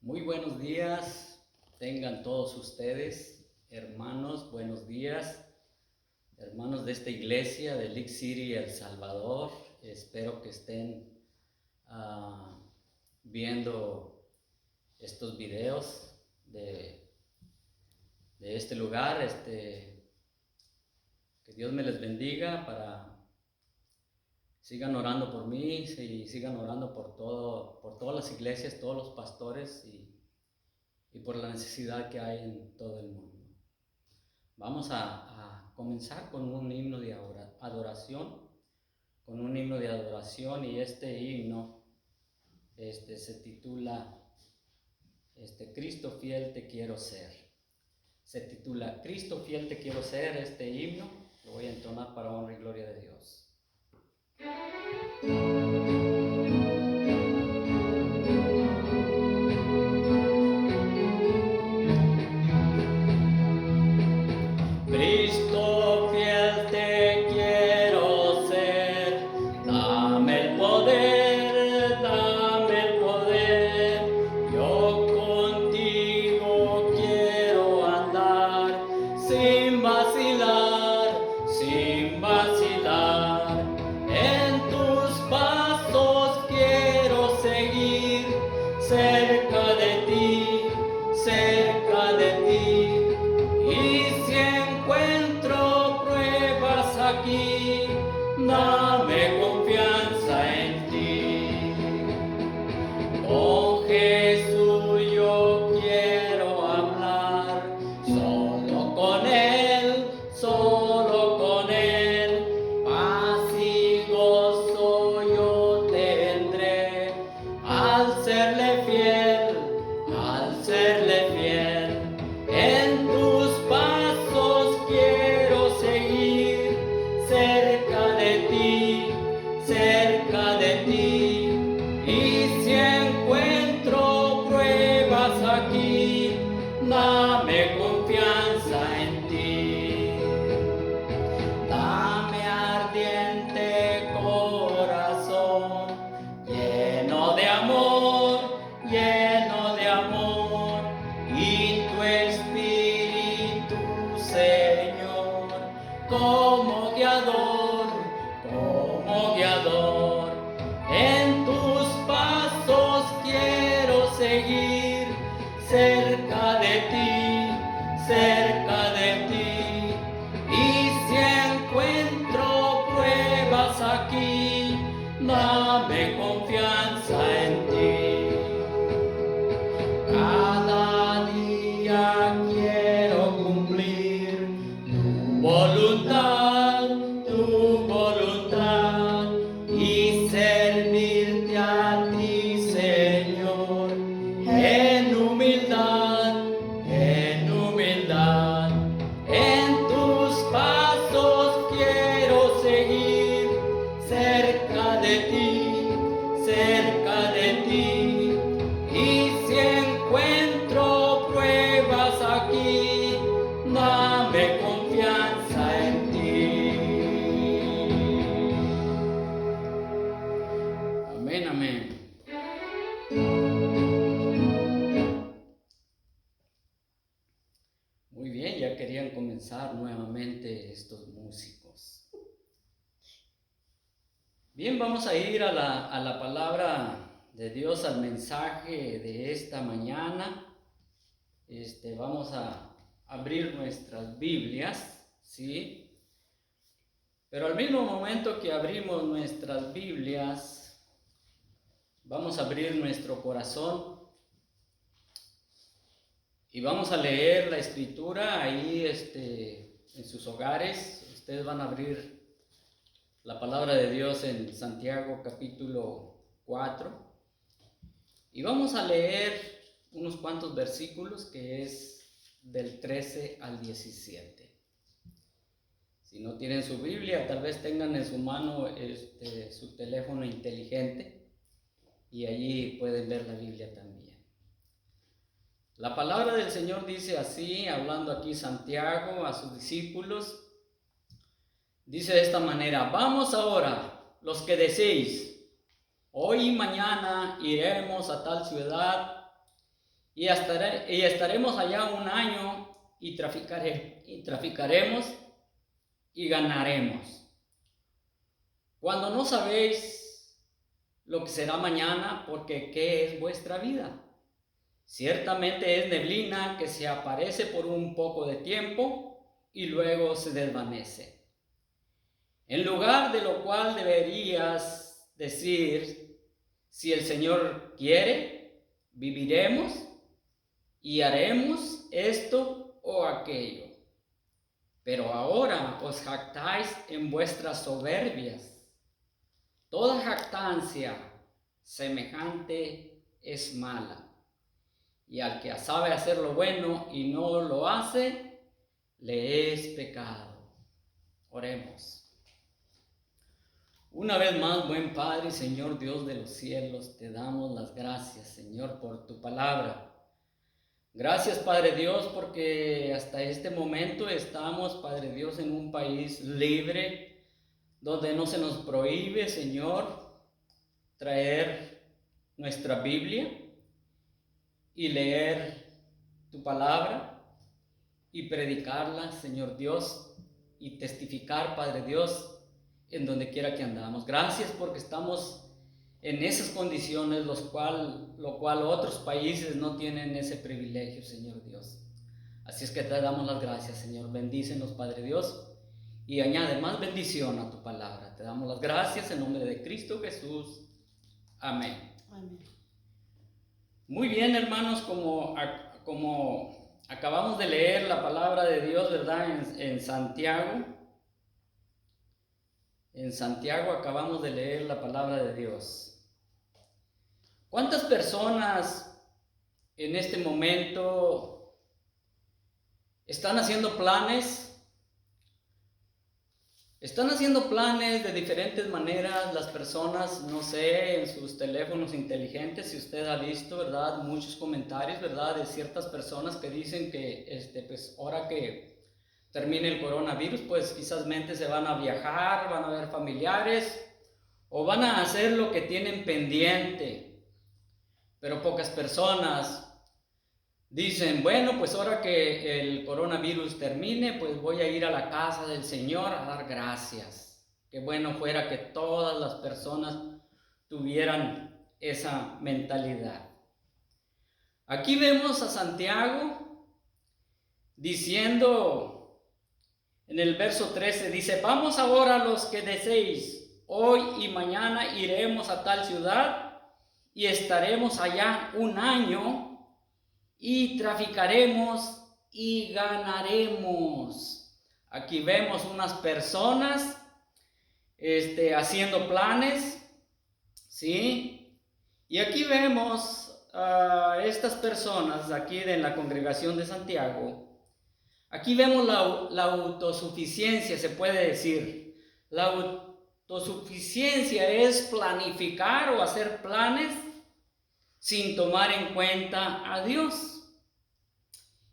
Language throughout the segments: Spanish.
Muy buenos días, tengan todos ustedes, hermanos, buenos días, hermanos de esta iglesia de League City, El Salvador. Espero que estén viendo estos videos de este lugar. Que Dios me les bendiga, sigan orando por mí y sigan orando por todas las iglesias, todos los pastores y por la necesidad que hay en todo el mundo. Vamos a comenzar con un himno de adoración, y este himno se titula Cristo fiel te quiero ser. Se titula Cristo fiel te quiero ser, este himno. Lo voy a entonar para honra y gloria de Dios. Cristo fiel te quiero ser, dame el poder, yo contigo quiero andar, sin vacilar, en tus pasos quiero seguir, cerca de ti, y si encuentro pruebas aquí, dame confianza en ti. Con Jesús yo quiero hablar, solo con Él, paz y gozo yo tendré, al serle fiel, en tus pasos quiero seguir, cerca de ti, y si encuentro pruebas aquí, dame confianza en ti. Dame ardiente corazón, lleno de amor, y tu Espíritu, Señor, como guiador, en tus pasos quiero seguir, cerca de ti, y si encuentro pruebas aquí, dame confianza en ti. Cada día quiero cumplir tu voluntad, y servirte a ti, Señor, en humildad, en tus pasos quiero seguir, cerca de ti, y si encuentro pruebas aquí, dame confianza en ti. Amén. Muy bien, ya querían comenzar nuevamente estos músicos. Bien, vamos a ir a la palabra de Dios, al mensaje de esta mañana. Vamos a abrir nuestras Biblias, ¿sí? Pero al mismo momento que abrimos nuestras Biblias, vamos a abrir nuestro corazón y vamos a leer la Escritura ahí en sus hogares. Ustedes van a abrir la palabra de Dios en Santiago capítulo 4 y vamos a leer unos cuantos versículos, que es del 13 al 17. Si no tienen su Biblia, tal vez tengan en su mano su teléfono inteligente y allí pueden ver la Biblia también. La palabra del Señor dice así, hablando aquí Santiago a sus discípulos, dice de esta manera: vamos ahora, los que deseéis, hoy y mañana iremos a tal ciudad y estaremos allá un año y traficaremos y ganaremos. Cuando no sabéis lo que será mañana, porque ¿qué es vuestra vida? Ciertamente es neblina que se aparece por un poco de tiempo y luego se desvanece. En lugar de lo cual deberías decir, si el Señor quiere, viviremos y haremos esto o aquello. Pero ahora os jactáis en vuestras soberbias. Toda jactancia semejante es mala. Y al que sabe hacer lo bueno y no lo hace, le es pecado. Oremos. Una vez más, buen Padre y Señor Dios de los cielos, te damos las gracias, Señor, por tu palabra. Gracias, Padre Dios, porque hasta este momento estamos, Padre Dios, en un país libre, donde no se nos prohíbe, Señor, traer nuestra Biblia y leer tu palabra y predicarla, Señor Dios, y testificar, Padre Dios, en donde quiera que andamos. Gracias porque estamos en esas condiciones, lo cual otros países no tienen ese privilegio, Señor Dios. Así es que te damos las gracias, Señor. Bendícenos, Padre Dios, y añade más bendición a tu palabra. Te damos las gracias en nombre de Cristo Jesús. Amén. Amén. Muy bien, hermanos, como acabamos de leer la palabra de Dios, ¿verdad? En Santiago. En Santiago acabamos de leer la palabra de Dios. ¿Cuántas personas en este momento están haciendo planes? Están haciendo planes de diferentes maneras las personas, no sé, en sus teléfonos inteligentes, si usted ha visto, ¿verdad? Muchos comentarios, ¿verdad? De ciertas personas que dicen que, pues, ahora que termine el coronavirus, pues quizás se van a viajar, van a ver familiares o van a hacer lo que tienen pendiente. Pero pocas personas dicen, bueno, pues ahora que el coronavirus termine, pues voy a ir a la casa del Señor a dar gracias. Qué bueno fuera que todas las personas tuvieran esa mentalidad. Aquí vemos a Santiago diciendo, en el verso 13 dice, vamos ahora los que deseéis, hoy y mañana iremos a tal ciudad y estaremos allá un año y traficaremos y ganaremos. Aquí vemos unas personas haciendo planes, ¿sí? Y aquí vemos a estas personas aquí en la congregación de Santiago. Aquí vemos la autosuficiencia, se puede decir. La autosuficiencia es planificar o hacer planes sin tomar en cuenta a Dios.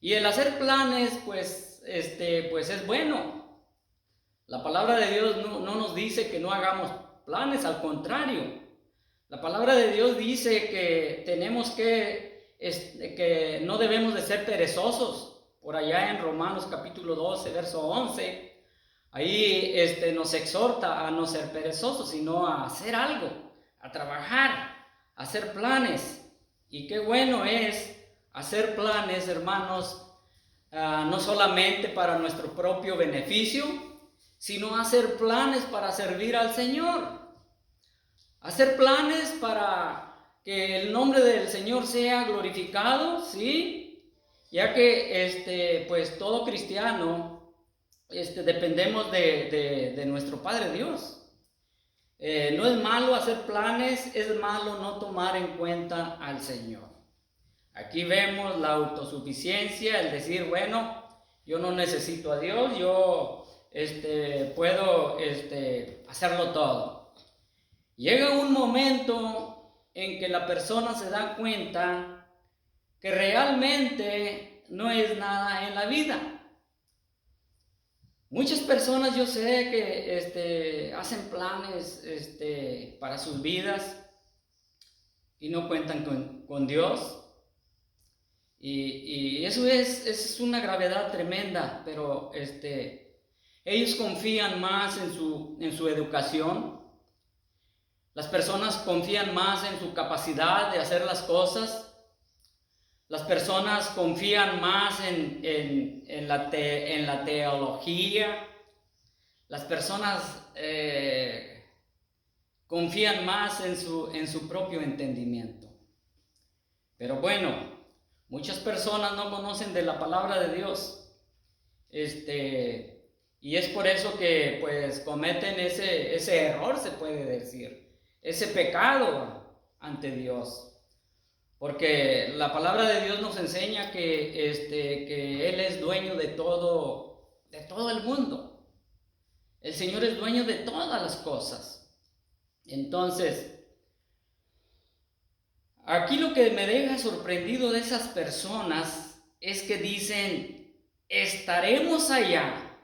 Y el hacer planes, pues es bueno. La palabra de Dios no nos dice que no hagamos planes, al contrario. La palabra de Dios dice que tenemos que no debemos de ser perezosos. Por allá en Romanos capítulo 12, verso 11, ahí nos exhorta a no ser perezosos, sino a hacer algo, a trabajar, a hacer planes. Y qué bueno es hacer planes, hermanos, no solamente para nuestro propio beneficio, sino hacer planes para servir al Señor. Hacer planes para que el nombre del Señor sea glorificado, ¿sí? Ya que pues todo cristiano dependemos de nuestro Padre Dios. No es malo hacer planes, es malo no tomar en cuenta al Señor. Aquí vemos la autosuficiencia, el decir, bueno, yo no necesito a Dios, yo puedo hacerlo todo. Llega un momento en que la persona se da cuenta que realmente no es nada en la vida. Muchas personas yo sé que hacen planes para sus vidas y no cuentan con Dios. Y eso es una gravedad tremenda, pero ellos confían más en su educación. Las personas confían más en su capacidad de hacer las cosas. Las personas confían más en la teología. Las personas confían más en su propio entendimiento. Pero bueno, muchas personas no conocen de la palabra de Dios. Y es por eso que pues cometen ese error, se puede decir, ese pecado ante Dios. Porque la palabra de Dios nos enseña que Él es dueño de todo el mundo. El Señor es dueño de todas las cosas. Entonces, aquí lo que me deja sorprendido de esas personas es que dicen, estaremos allá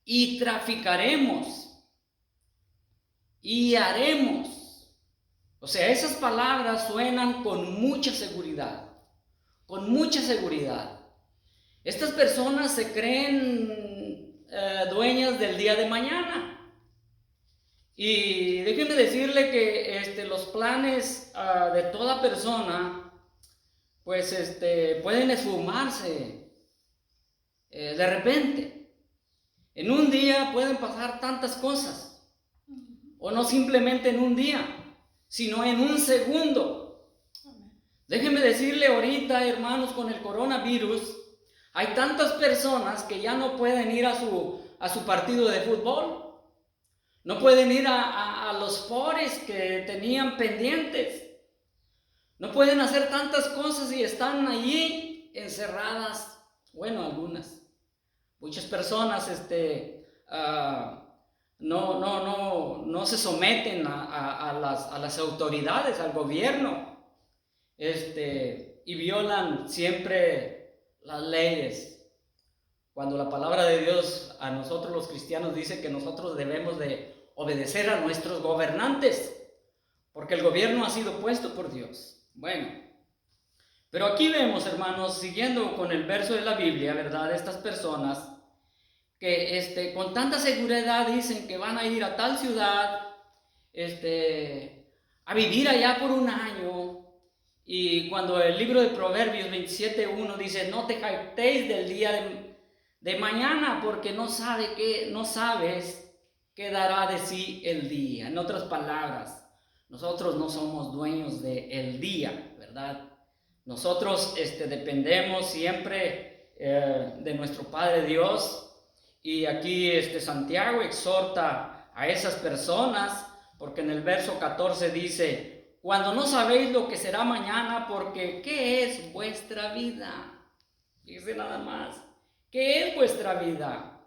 y traficaremos y haremos. O sea, esas palabras suenan con mucha seguridad, con mucha seguridad. Estas personas se creen dueñas del día de mañana. Y déjenme decirle que los planes de toda persona, pues pueden esfumarse de repente. En un día pueden pasar tantas cosas, o no simplemente en un día, sino en un segundo. Déjenme decirle ahorita, hermanos, con el coronavirus, hay tantas personas que ya no pueden ir a su partido de fútbol, no pueden ir a los fores que tenían pendientes, no pueden hacer tantas cosas y están allí encerradas. Bueno, algunas, muchas personas no se someten a las autoridades, al gobierno, y violan siempre las leyes. Cuando la palabra de Dios a nosotros los cristianos dice que nosotros debemos de obedecer a nuestros gobernantes, porque el gobierno ha sido puesto por Dios. Bueno, pero aquí vemos, hermanos, siguiendo con el verso de la Biblia, ¿verdad? Estas personas que con tanta seguridad dicen que van a ir a tal ciudad, a vivir allá por un año. Y cuando el libro de Proverbios 27:1 dice, no te jactéis del día de mañana, porque no sabes qué dará de sí el día. En otras palabras, nosotros no somos dueños del día, ¿verdad? Nosotros dependemos siempre de nuestro Padre Dios. Y aquí Santiago exhorta a esas personas, porque en el verso 14 dice, cuando no sabéis lo que será mañana, porque ¿qué es vuestra vida? Dice nada más, ¿qué es vuestra vida?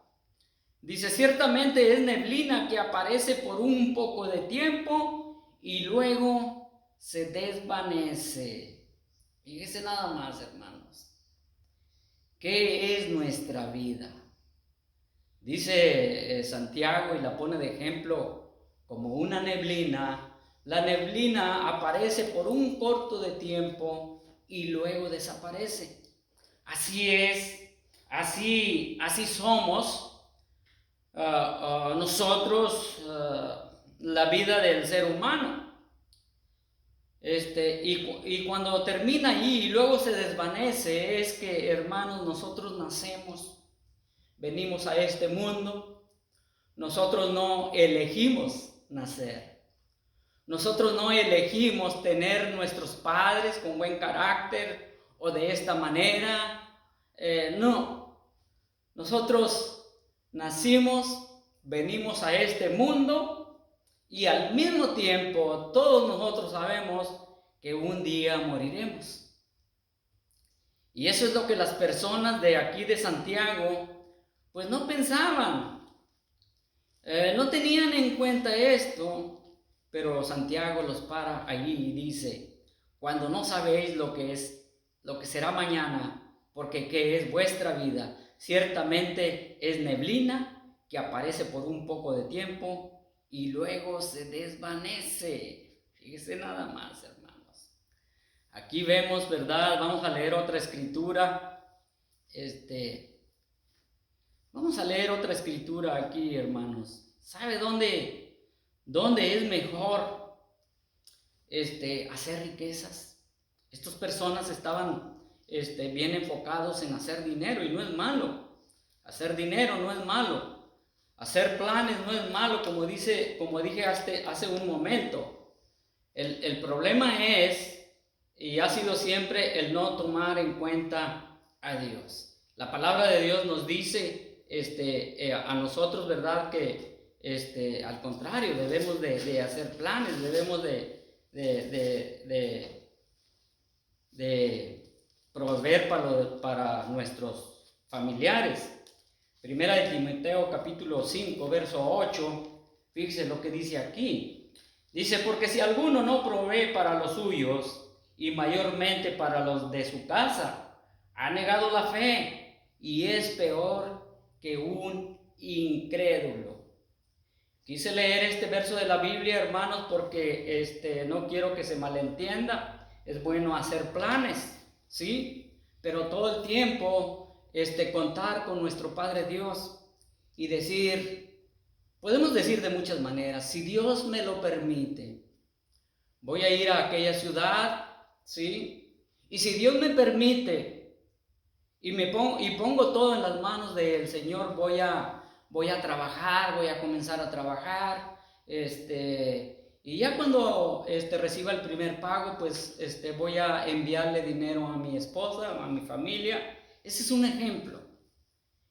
Dice, ciertamente es neblina que aparece por un poco de tiempo y luego se desvanece. Fíjese nada más, hermanos. ¿Qué es nuestra vida? Dice Santiago y la pone de ejemplo como una neblina. La neblina aparece por un corto de tiempo y luego desaparece. Así es, así somos nosotros, la vida del ser humano. Y cuando termina allí y luego se desvanece, es que, hermanos, nosotros nacemos, venimos a este mundo, nosotros no elegimos nacer, nosotros no elegimos tener nuestros padres con buen carácter o de esta manera, no, nosotros nacimos, venimos a este mundo y al mismo tiempo todos nosotros sabemos que un día moriremos. Y eso es lo que las personas de aquí de Santiago pues no pensaban, no tenían en cuenta esto, pero Santiago los para allí y dice, cuando no sabéis lo que será mañana, porque ¿qué es vuestra vida? Ciertamente es neblina que aparece por un poco de tiempo y luego se desvanece. Fíjese nada más, hermanos. Aquí vemos, ¿verdad? Vamos a leer otra escritura. Vamos a leer otra escritura aquí, hermanos. ¿Sabe dónde es mejor hacer riquezas? Estas personas estaban bien enfocados en hacer dinero, y no es malo. Hacer dinero no es malo. Hacer planes no es malo, como dije hace un momento. El problema es, y ha sido siempre, el no tomar en cuenta a Dios. La palabra de Dios nos dice a nosotros, ¿verdad?, que al contrario, debemos de hacer planes, debemos de proveer para nuestros familiares. Primera de Timoteo capítulo 5, verso 8, fíjese lo que dice aquí. Dice, porque si alguno no provee para los suyos, y mayormente para los de su casa, ha negado la fe, y es peor que un incrédulo. Quise leer este verso de la Biblia, hermanos, porque no quiero que se malentienda. Es bueno hacer planes, ¿sí? Pero todo el tiempo contar con nuestro Padre Dios y podemos decir de muchas maneras, si Dios me lo permite, voy a ir a aquella ciudad, ¿sí? Y si Dios me permite y pongo todo en las manos del Señor, voy a trabajar, voy a comenzar a trabajar, y ya cuando reciba el primer pago, pues voy a enviarle dinero a mi esposa, a mi familia. Ese es un ejemplo,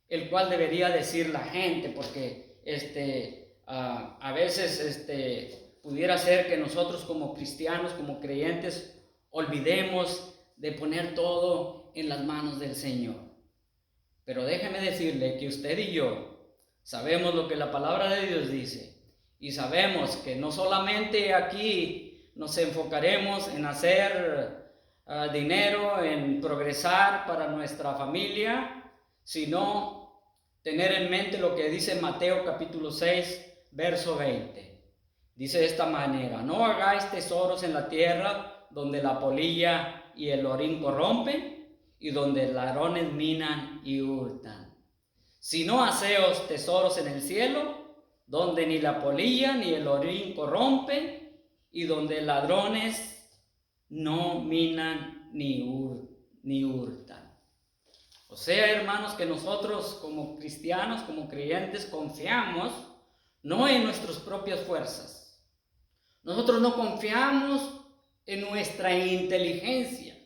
el cual debería decir la gente, porque a veces pudiera ser que nosotros como cristianos, como creyentes, olvidemos de poner todo en las manos del Señor. Pero déjeme decirle que usted y yo sabemos lo que la palabra de Dios dice, y sabemos que no solamente aquí nos enfocaremos en hacer dinero, en progresar para nuestra familia, sino tener en mente lo que dice Mateo capítulo 6, verso 20. Dice de esta manera, no hagáis tesoros en la tierra, donde la polilla y el orín corrompen, y donde ladrones minan y hurtan. Sino haceos tesoros en el cielo, donde ni la polilla ni el orín corrompen, y donde ladrones no minan ni hurtan. O sea, hermanos, que nosotros como cristianos, como creyentes, confiamos no en nuestras propias fuerzas. Nosotros no confiamos en nuestra inteligencia.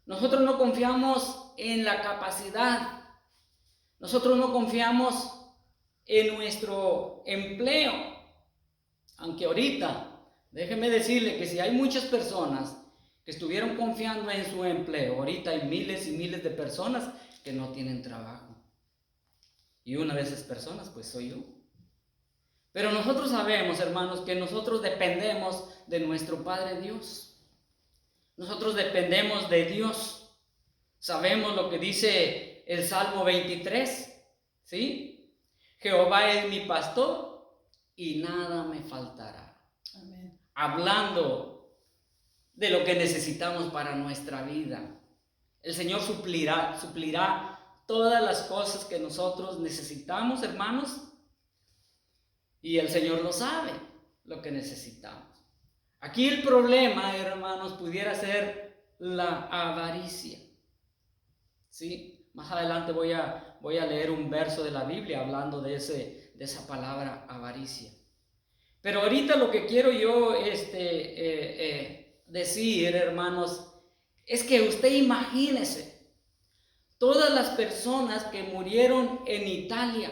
Nosotros no confiamos en la capacidad. Nosotros no confiamos en nuestro empleo. Aunque ahorita, déjeme decirle que si hay muchas personas que estuvieron confiando en su empleo, ahorita hay miles y miles de personas que no tienen trabajo. Y una de esas personas, pues soy yo. Pero nosotros sabemos, hermanos, que nosotros dependemos de nuestro Padre Dios. Nosotros dependemos de Dios. Sabemos lo que dice el Salmo 23, ¿sí? Jehová es mi pastor y nada me faltará. Amén. Hablando de lo que necesitamos para nuestra vida. El Señor suplirá todas las cosas que nosotros necesitamos, hermanos. Y el Señor lo sabe, lo que necesitamos. Aquí el problema, hermanos, pudiera ser la avaricia. ¿Sí? Más adelante voy a leer un verso de la Biblia hablando de esa palabra avaricia. Pero ahorita lo que quiero yo decir, hermanos, es que usted imagínese todas las personas que murieron en Italia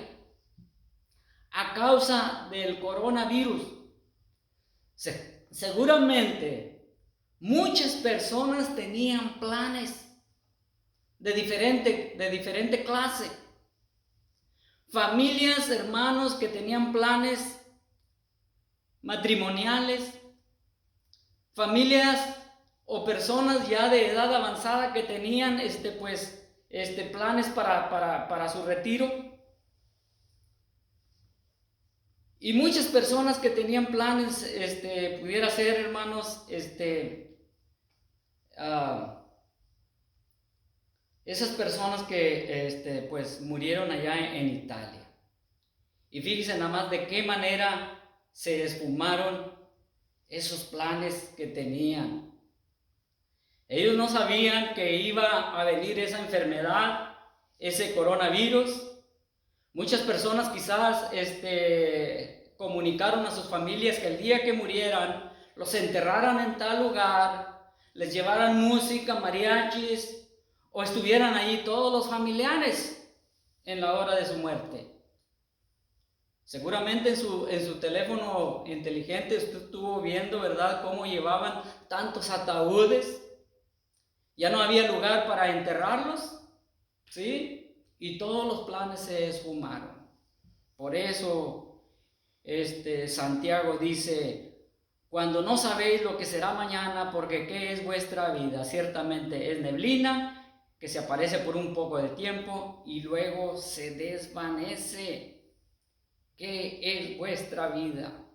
a causa del coronavirus. Seguramente muchas personas tenían planes de diferente clase. Familias, hermanos, que tenían planes matrimoniales. Familias o personas ya de edad avanzada que tenían planes para su retiro. Y muchas personas que tenían planes, pudiera ser, hermanos, esas personas que pues murieron allá en Italia. Y fíjense nada más de qué manera se esfumaron esos planes que tenían. Ellos no sabían que iba a venir esa enfermedad, ese coronavirus. Muchas personas quizás comunicaron a sus familias que el día que murieran los enterraran en tal lugar, les llevaran música, mariachis, o estuvieran ahí todos los familiares en la hora de su muerte. Seguramente en su teléfono inteligente usted estuvo viendo, ¿verdad?, cómo llevaban tantos ataúdes. Ya no había lugar para enterrarlos, ¿sí? Y todos los planes se esfumaron. Por eso, Santiago dice: cuando no sabéis lo que será mañana, porque qué es vuestra vida, ciertamente es neblina que se aparece por un poco de tiempo y luego se desvanece. ¿Qué es vuestra vida?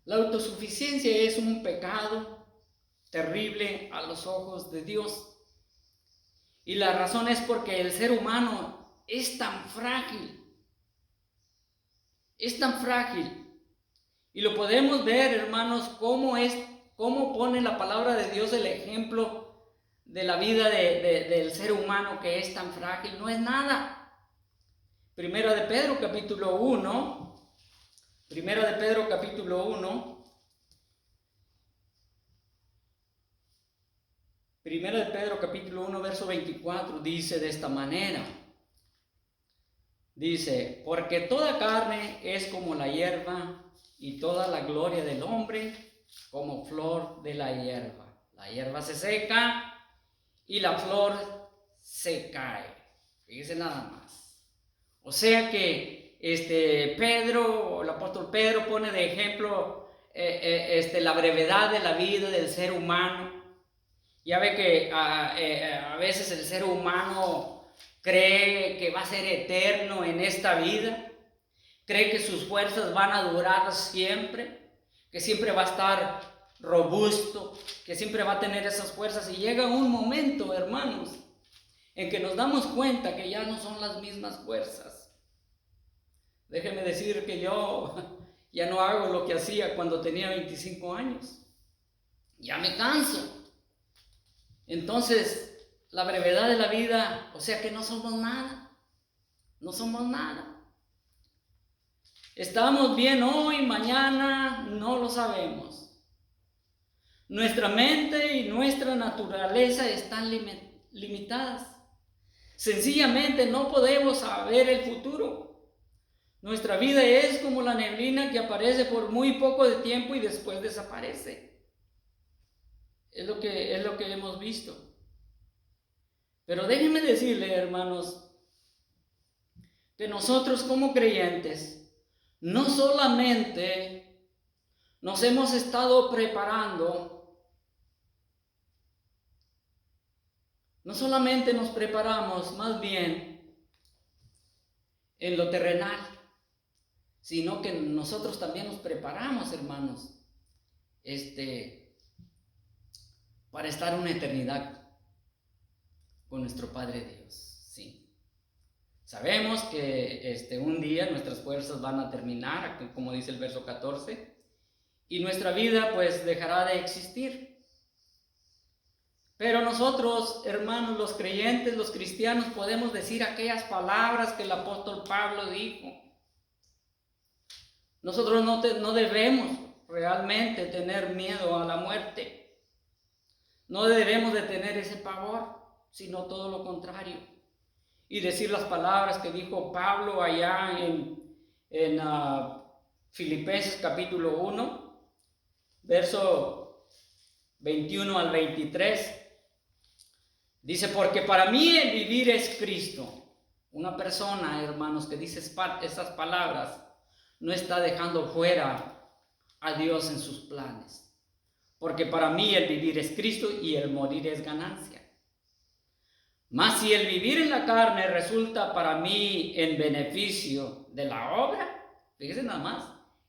La autosuficiencia es un pecado terrible a los ojos de Dios. Y la razón es porque el ser humano es tan frágil. Es tan frágil. Y lo podemos ver, hermanos, cómo pone la palabra de Dios el ejemplo de la vida del ser humano que es tan frágil. No es nada. Primera de Pedro capítulo 1. Primera de Pedro capítulo 1. Primera de Pedro capítulo 1 verso 24 dice de esta manera. Dice: porque toda carne es como la hierba, y toda la gloria del hombre como flor de la hierba. La hierba se seca y la flor se cae. Fíjense nada más. O sea que el apóstol Pedro pone de ejemplo la brevedad de la vida del ser humano. Ya ve que a veces el ser humano cree que va a ser eterno en esta vida, cree que sus fuerzas van a durar siempre, que siempre va a estar robusto, que siempre va a tener esas fuerzas, y llega un momento, hermanos, en que nos damos cuenta que ya no son las mismas fuerzas. Déjeme decir que yo ya no hago lo que hacía cuando tenía 25 años. Ya me canso. Entonces, la brevedad de la vida, o sea que no somos nada. No somos nada. Estamos bien hoy, mañana no lo sabemos. Nuestra mente y nuestra naturaleza están limitadas. Sencillamente no podemos saber el futuro. Nuestra vida es como la neblina que aparece por muy poco de tiempo y después desaparece. Es lo que hemos visto. Pero déjenme decirle, hermanos, que nosotros como creyentes no solamente nos hemos estado preparando, no solamente nos preparamos más bien en lo terrenal, sino que nosotros también nos preparamos, hermanos, para estar una eternidad con nuestro Padre Dios. Sí. Sabemos que un día nuestras fuerzas van a terminar, como dice el verso 14, y nuestra vida pues dejará de existir. Pero nosotros, hermanos, los creyentes, los cristianos, podemos decir aquellas palabras que el apóstol Pablo dijo. Nosotros no debemos realmente tener miedo a la muerte. No debemos de tener ese pavor, sino todo lo contrario. Y decir las palabras que dijo Pablo allá en Filipenses capítulo 1, verso 21 al 23. Dice: porque para mí el vivir es Cristo. Una persona, hermanos, que dice esas palabras no está dejando fuera a Dios en sus planes. Porque para mí el vivir es Cristo y el morir es ganancia. Mas si el vivir en la carne resulta para mí en beneficio de la obra, fíjense nada más,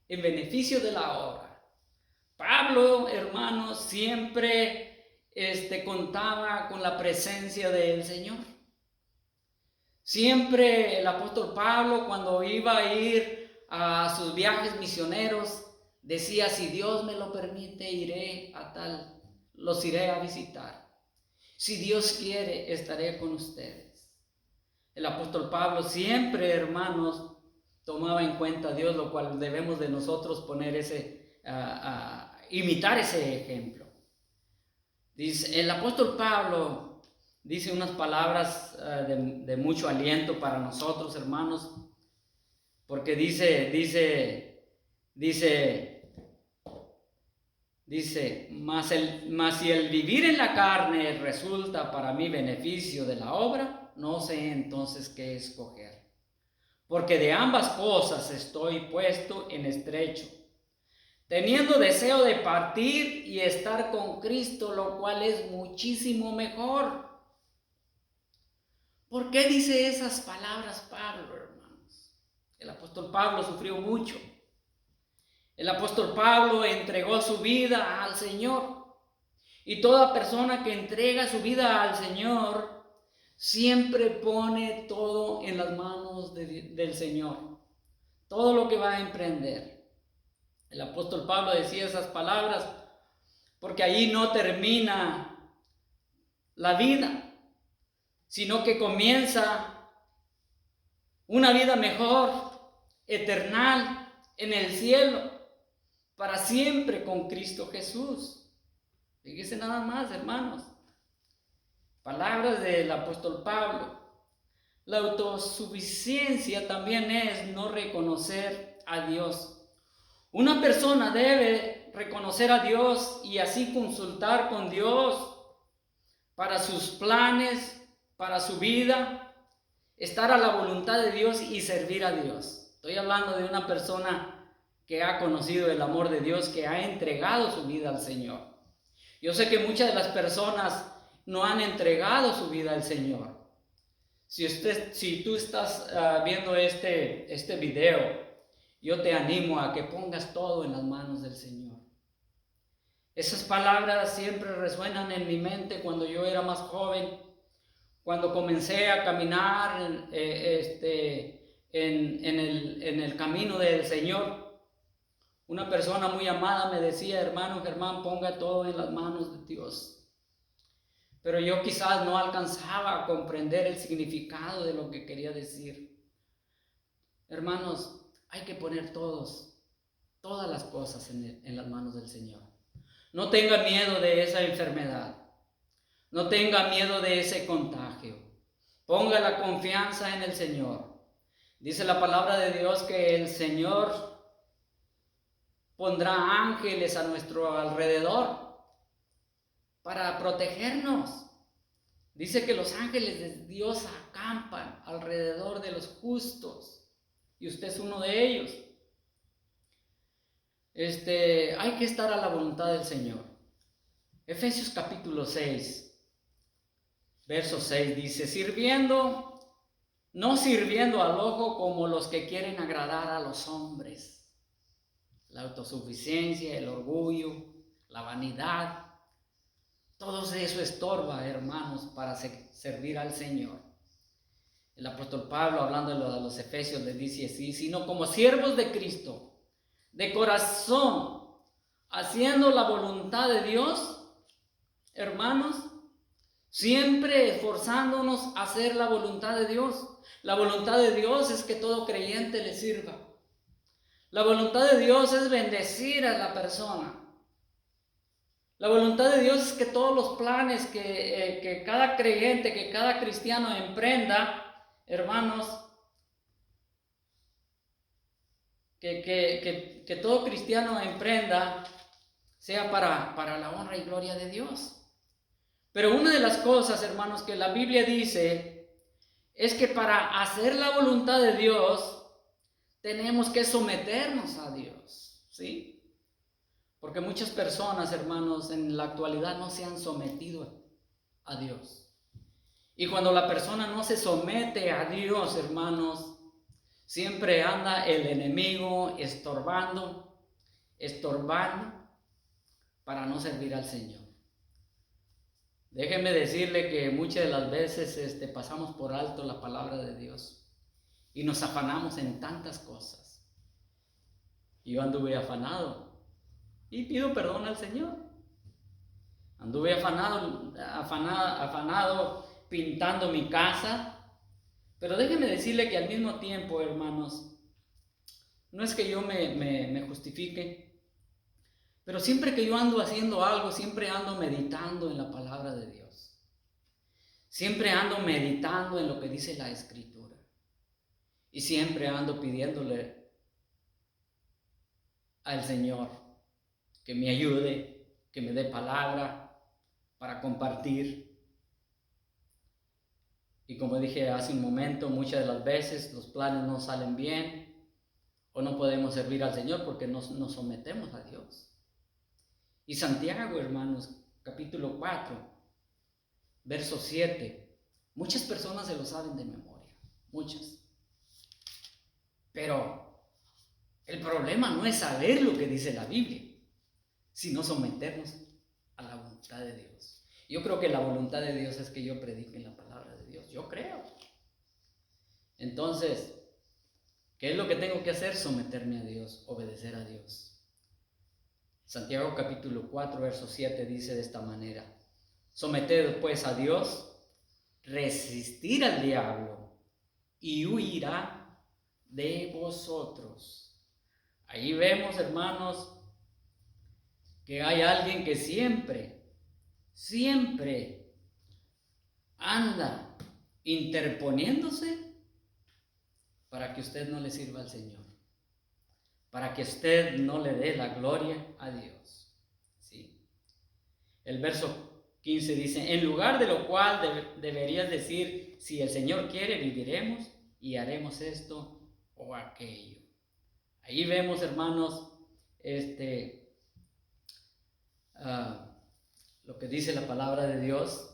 en beneficio de la obra. Pablo, hermanos, siempre contaba con la presencia del Señor. Siempre el apóstol Pablo, cuando iba a ir a sus viajes misioneros, decía: si Dios me lo permite, los iré a visitar. Si Dios quiere, estaré con ustedes. El apóstol Pablo siempre, hermanos, tomaba en cuenta a Dios, lo cual debemos de nosotros poner imitar ese ejemplo. Dice, el apóstol Pablo dice unas palabras de mucho aliento para nosotros, hermanos, porque dice, mas si el vivir en la carne resulta para mí beneficio de la obra, no sé entonces qué escoger. Porque de ambas cosas estoy puesto en estrecho, teniendo deseo de partir y estar con Cristo, lo cual es muchísimo mejor. ¿Por qué dice esas palabras Pablo, hermanos? El apóstol Pablo sufrió mucho. El apóstol Pablo entregó su vida al Señor. Y toda persona que entrega su vida al Señor siempre pone todo en las manos del Señor. Todo lo que va a emprender. El apóstol Pablo decía esas palabras porque allí no termina la vida, sino que comienza una vida mejor, eternal, en el cielo, para siempre con Cristo Jesús. Fíjense nada más, hermanos. Palabras del apóstol Pablo. La autosuficiencia también es no reconocer a Dios. Una persona debe reconocer a Dios y así consultar con Dios para sus planes, para su vida, estar a la voluntad de Dios y servir a Dios. Estoy hablando de una persona que ha conocido el amor de Dios, que ha entregado su vida al Señor. Yo sé que muchas de las personas no han entregado su vida al Señor. Si tú estás viendo este video, yo te animo a que pongas todo en las manos del Señor. Esas palabras siempre resuenan en mi mente cuando yo era más joven, cuando comencé a caminar en el camino del Señor. Una persona muy amada me decía: hermano Germán, ponga todo en las manos de Dios. Pero yo quizás no alcanzaba a comprender el significado de lo que quería decir. Hermanos, hay que poner todas las cosas en las manos del Señor. No tenga miedo de esa enfermedad. No tenga miedo de ese contagio. Ponga la confianza en el Señor. Dice la palabra de Dios que el Señor pondrá ángeles a nuestro alrededor para protegernos. Dice que los ángeles de Dios acampan alrededor de los justos. Y usted es uno de ellos. Hay que estar a la voluntad del Señor. Efesios capítulo 6, verso 6 dice: no sirviendo al ojo como los que quieren agradar a los hombres. La autosuficiencia, el orgullo, la vanidad, todo eso estorba, hermanos, para servir al Señor. El apóstol Pablo, hablando de los Efesios, les dice así: sino como siervos de Cristo, de corazón, haciendo la voluntad de Dios, hermanos, siempre esforzándonos a hacer la voluntad de Dios. La voluntad de Dios es que todo creyente le sirva. La voluntad de Dios es bendecir a la persona. La voluntad de Dios es que todos los planes que cada creyente, que cada cristiano emprenda, hermanos, que todo cristiano emprenda sea para la honra y gloria de Dios. Pero una de las cosas, hermanos, que la Biblia dice es que para hacer la voluntad de Dios tenemos que someternos a Dios, ¿sí? Porque muchas personas, hermanos, en la actualidad no se han sometido a Dios. Y cuando la persona no se somete a Dios, hermanos, siempre anda el enemigo estorbando para no servir al Señor. Déjeme decirle que muchas de las veces pasamos por alto la palabra de Dios y nos afanamos en tantas cosas. Yo anduve afanado y pido perdón al Señor. Anduve afanado pintando mi casa, pero déjeme decirle que al mismo tiempo, hermanos, no es que yo me justifique, pero siempre que yo ando haciendo algo, siempre ando meditando en la palabra de Dios. Siempre ando meditando en lo que dice la Escritura. Y siempre ando pidiéndole al Señor que me ayude, que me dé palabra para compartir. Y como dije hace un momento, muchas de las veces los planes no salen bien o no podemos servir al Señor porque nos sometemos a Dios. Y Santiago, hermanos, capítulo 4, verso 7, muchas personas se lo saben de memoria, muchas. Pero el problema no es saber lo que dice la Biblia, sino someternos a la voluntad de Dios. Yo creo que la voluntad de Dios es que yo predique la palabra de Dios, yo creo. Entonces, ¿qué es lo que tengo que hacer? Someterme a Dios, obedecer a Dios. Santiago capítulo 4, verso 7 dice de esta manera: someted pues a Dios, resistir al diablo y huirá de vosotros. Ahí vemos, hermanos, que hay alguien que siempre anda interponiéndose para que usted no le sirva al Señor, para que usted no le dé la gloria a Dios. ¿Sí? El verso 15 dice: en lugar de lo cual deberías decir, si el Señor quiere, viviremos y haremos esto o aquello. Ahí vemos, hermanos, lo que dice la palabra de Dios.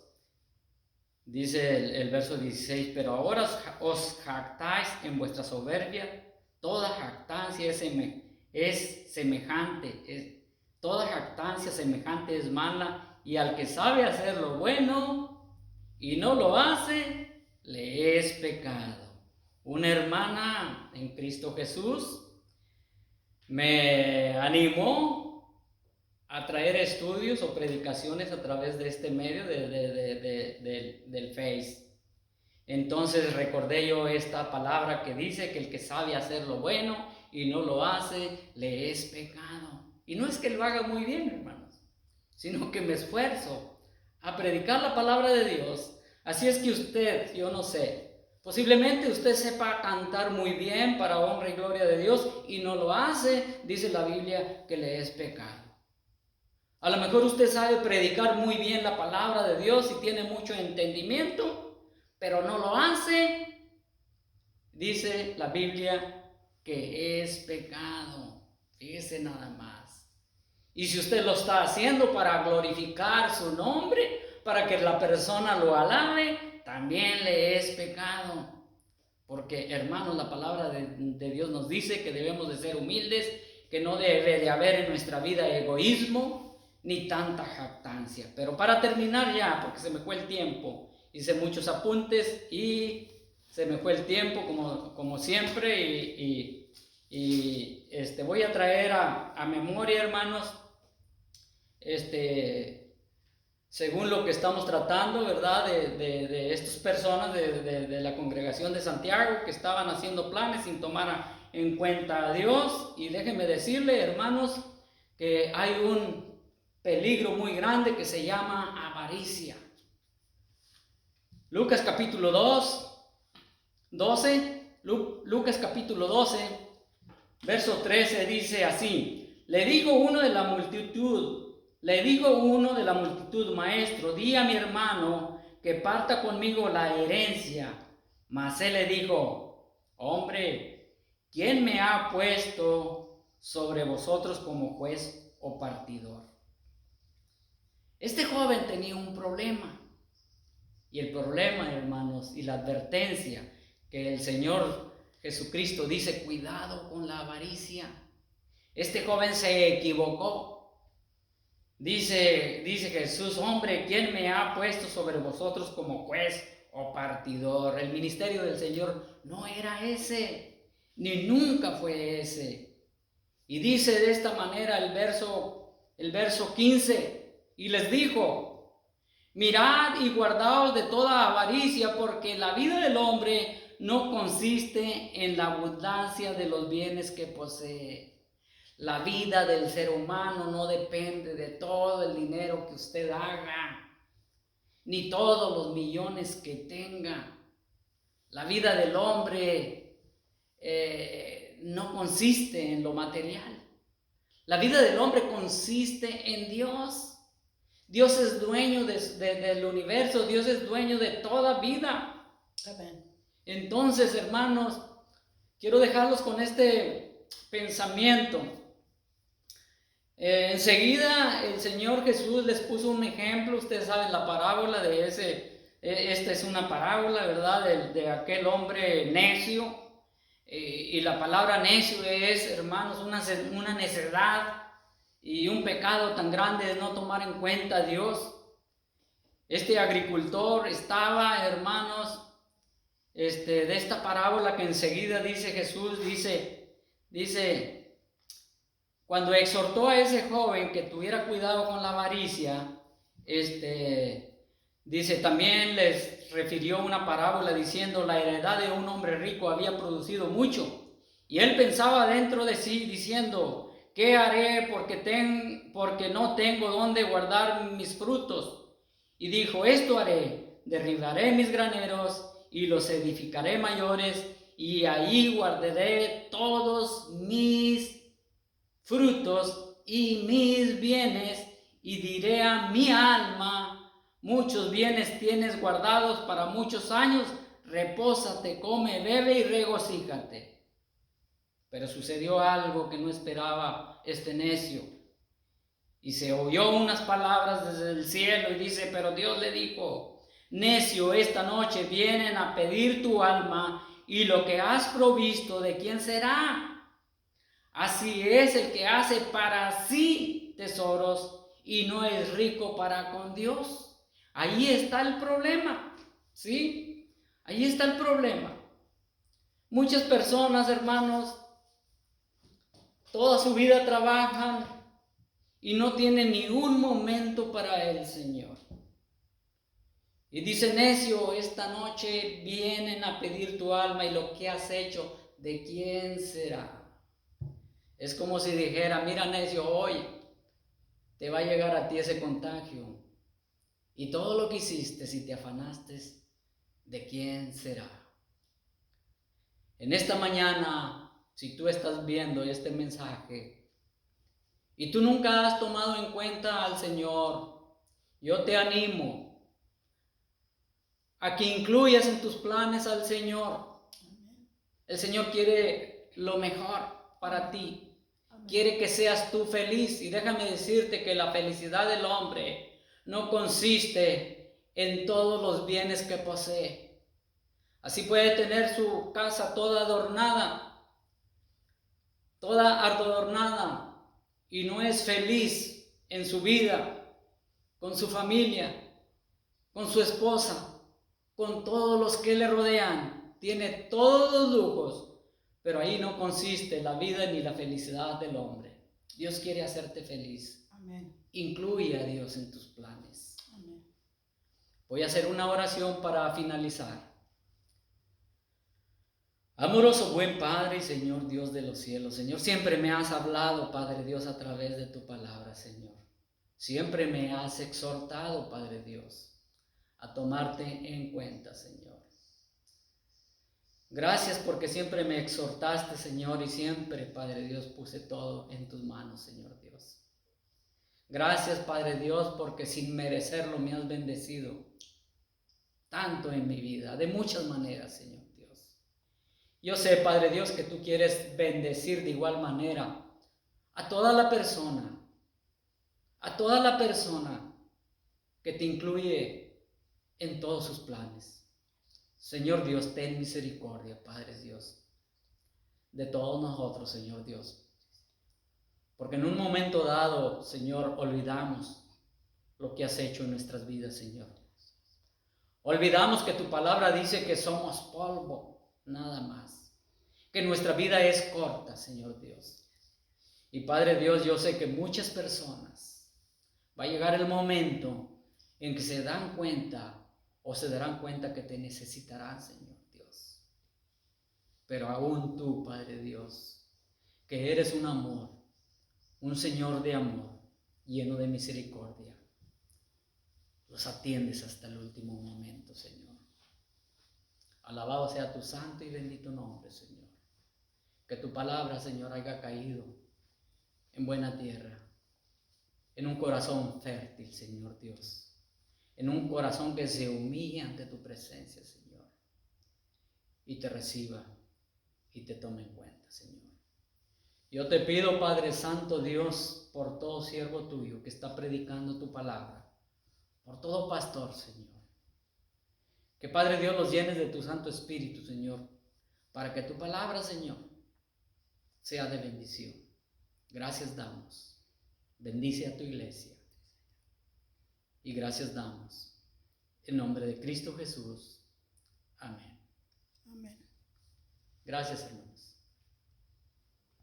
Dice el verso 16: pero ahora os jactáis en vuestra soberbia. Toda jactancia es semejante, toda jactancia semejante es mala, y al que sabe hacer lo bueno y no lo hace, le es pecado. Una hermana en Cristo Jesús me animó a traer estudios o predicaciones a través de este medio del Face. Entonces recordé yo esta palabra que dice que el que sabe hacer lo bueno y no lo hace, le es pecado. Y no es que lo haga muy bien, hermanos, sino que me esfuerzo a predicar la palabra de Dios. Así es que usted, yo no sé, posiblemente usted sepa cantar muy bien para honra y gloria de Dios y no lo hace, dice la Biblia que le es pecado. A lo mejor usted sabe predicar muy bien la palabra de Dios y tiene mucho entendimiento, pero no lo hace, dice la Biblia que es pecado. Fíjese nada más. Y si usted lo está haciendo para glorificar su nombre, para que la persona lo alabe, también le es pecado. Porque, hermanos, la palabra de Dios nos dice que debemos de ser humildes, que no debe de haber en nuestra vida egoísmo ni tanta jactancia. Pero para terminar ya, porque se me fue el tiempo, hice muchos apuntes y se me fue el tiempo como siempre, y voy a traer a memoria, hermanos, según lo que estamos tratando, ¿verdad? De estas personas de la congregación de Santiago que estaban haciendo planes sin tomar en cuenta a Dios. Y déjenme decirle, hermanos, que hay un peligro muy grande que se llama avaricia. Lucas capítulo 12, Lucas capítulo 12, verso 13 dice así: le dijo uno de la multitud, maestro, di a mi hermano que parta conmigo la herencia. Mas él le dijo: hombre, ¿quién me ha puesto sobre vosotros como juez o partidor? Este joven tenía un problema. Y el problema, hermanos, y la advertencia que el Señor Jesucristo dice: cuidado con la avaricia. Este joven se equivocó. Dice Jesús: hombre, ¿quién me ha puesto sobre vosotros como juez o partidor? El ministerio del Señor no era ese, ni nunca fue ese. Y dice de esta manera el verso 15, y les dijo: mirad y guardaos de toda avaricia, porque la vida del hombre no consiste en la abundancia de los bienes que posee. La vida del ser humano no depende de todo el dinero que usted haga, ni todos los millones que tenga. La vida del hombre no consiste en lo material. La vida del hombre consiste en Dios. Dios es dueño del universo. Dios es dueño de toda vida. Amén. Entonces, hermanos, quiero dejarlos con este pensamiento. Enseguida el Señor Jesús les puso un ejemplo. Ustedes saben la parábola de esta es una parábola, ¿verdad? De aquel hombre necio. Y la palabra necio es, hermanos, una necedad y un pecado tan grande es no tomar en cuenta a Dios. Este agricultor estaba, hermanos, de esta parábola que enseguida dice Jesús, dice, cuando exhortó a ese joven que tuviera cuidado con la avaricia, dice, también les refirió una parábola diciendo: la heredad de un hombre rico había producido mucho, y él pensaba dentro de sí diciendo: ¿qué haré porque no tengo dónde guardar mis frutos? Y dijo: esto haré, derribaré mis graneros y los edificaré mayores, y ahí guardaré todos mis frutos y mis bienes, y diré a mi alma: muchos bienes tienes guardados para muchos años, repósate, come, bebe y regocíjate. Pero sucedió algo que no esperaba este necio, y se oyó unas palabras desde el cielo, y dice: pero Dios le dijo: necio, esta noche vienen a pedir tu alma, y lo que has provisto, ¿de quién será? Así es el que hace para sí tesoros y no es rico para con Dios. Ahí está el problema, ¿sí? Ahí está el problema. Muchas personas, hermanos, toda su vida trabajan y no tienen ni un momento para el Señor. Y dice: necio, esta noche vienen a pedir tu alma, y lo que has hecho, ¿de quién será? Es como si dijera: mira, necio, hoy te va a llegar a ti ese contagio, y todo lo que hiciste, si te afanaste, ¿de quién será? En esta mañana, si tú estás viendo este mensaje y tú nunca has tomado en cuenta al Señor, yo te animo a que incluyas en tus planes al Señor. El Señor quiere lo mejor para ti. Quiere que seas tú feliz, y déjame decirte que la felicidad del hombre no consiste en todos los bienes que posee. Así puede tener su casa toda adornada, y no es feliz en su vida, con su familia, con su esposa, con todos los que le rodean. Tiene todos los lujos, pero ahí no consiste la vida ni la felicidad del hombre. Dios quiere hacerte feliz. Amén. Incluye a Dios en tus planes. Amén. Voy a hacer una oración para finalizar. Amoroso buen Padre y Señor Dios de los cielos, Señor, siempre me has hablado, Padre Dios, a través de tu palabra, Señor. Siempre me has exhortado, Padre Dios, a tomarte en cuenta, Señor. Gracias porque siempre me exhortaste, Señor, y siempre, Padre Dios, puse todo en tus manos, Señor Dios. Gracias, Padre Dios, porque sin merecerlo me has bendecido tanto en mi vida, de muchas maneras, Señor Dios. Yo sé, Padre Dios, que tú quieres bendecir de igual manera a toda la persona que te incluye en todos sus planes. Señor Dios, ten misericordia, Padre Dios, de todos nosotros, Señor Dios. Porque en un momento dado, Señor, olvidamos lo que has hecho en nuestras vidas, Señor. Olvidamos que tu palabra dice que somos polvo, nada más. Que nuestra vida es corta, Señor Dios. Y Padre Dios, yo sé que muchas personas va a llegar el momento en que se dan cuenta o se darán cuenta que te necesitarán, Señor Dios. Pero aún tú, Padre Dios, que eres un amor, un Señor de amor, lleno de misericordia, los atiendes hasta el último momento, Señor. Alabado sea tu santo y bendito nombre, Señor. Que tu palabra, Señor, haya caído en buena tierra, en un corazón fértil, Señor Dios, en un corazón que se humille ante tu presencia, Señor, y te reciba y te tome en cuenta, Señor. Yo te pido, Padre Santo Dios, por todo siervo tuyo que está predicando tu palabra, por todo pastor, Señor, que Padre Dios los llenes de tu Santo Espíritu, Señor, para que tu palabra, Señor, sea de bendición. Gracias damos. Bendice a tu iglesia. Y gracias damos. En nombre de Cristo Jesús. Amén. Amén. Gracias, hermanos.